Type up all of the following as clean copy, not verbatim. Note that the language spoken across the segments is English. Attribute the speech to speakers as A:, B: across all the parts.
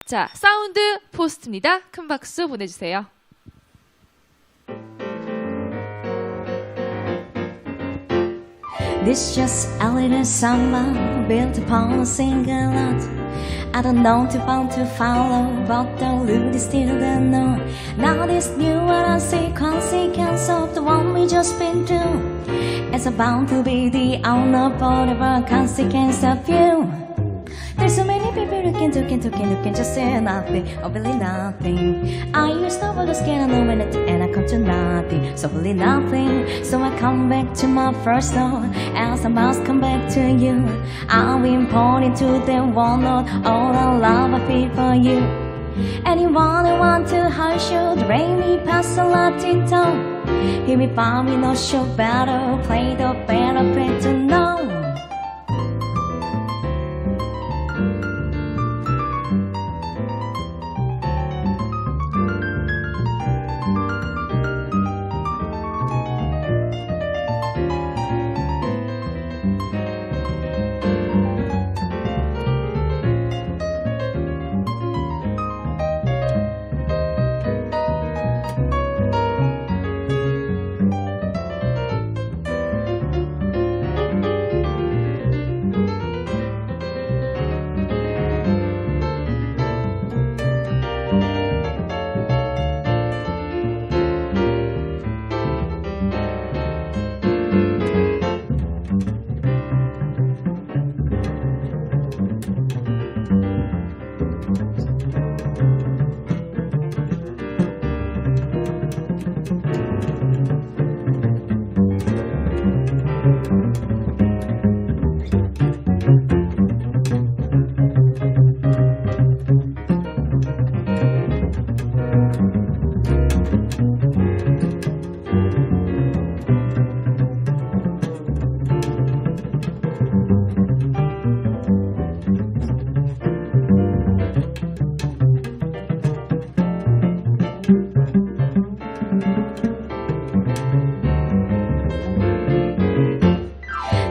A: 자, 사운드 포스트입니다. 큰 박수 보내주세요.
B: This just a little samba built upon a single note. I don't know to bound to follow, but the root is still the known. Now this new one I see consequence of the one we just been through. It's bound to be the unavoidable consequence of you. There's so many people who can just say nothing, or really nothing. I used to always get a no minute and I come to nothing, so really nothing. So I come back to my first note, as I must come back to you. I've been pointing to the one note, all the love I feel for you. Anyone who want to hush you, the rainy past a Latin tone. Hear me by me, no show better, play the better, play to know.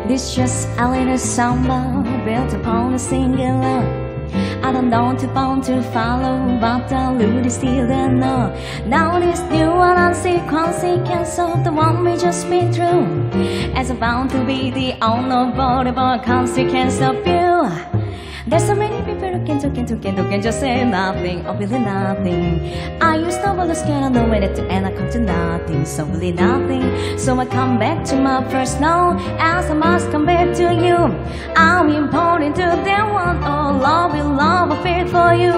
B: This just a little samba built upon a single note. I don't know to bound to follow, but the root is still the known. Now this new one I see consequence of the one we just been through. As bound to be the unavoidable consequence of you. There's so many people who can just say nothing, or really nothing. I used to always get a no minute and I come to nothing, so really nothing. So I come back to my first note, as I must come back to you. I'm important to them one, oh love I feel for you.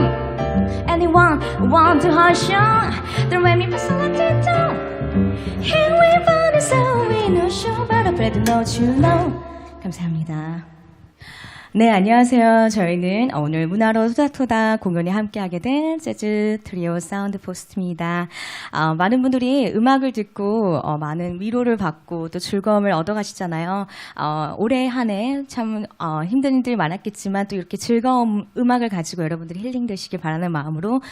B: Anyone who want to hush you, the way me pass a little down. Here we find it, so we know sure, but I'm afraid to know you know. 감사합니다. 네, 안녕하세요. 저희는 오늘 문화로 토닥토닥 공연에 함께하게 된 재즈 트리오 사운드 포스트입니다. 많은 분들이 음악을 듣고 많은 위로를 받고 또 즐거움을 얻어가시잖아요. 올해 한 해 참 힘든 일들이 많았겠지만 또 이렇게 즐거운 음악을 가지고 여러분들이 힐링되시길 바라는 마음으로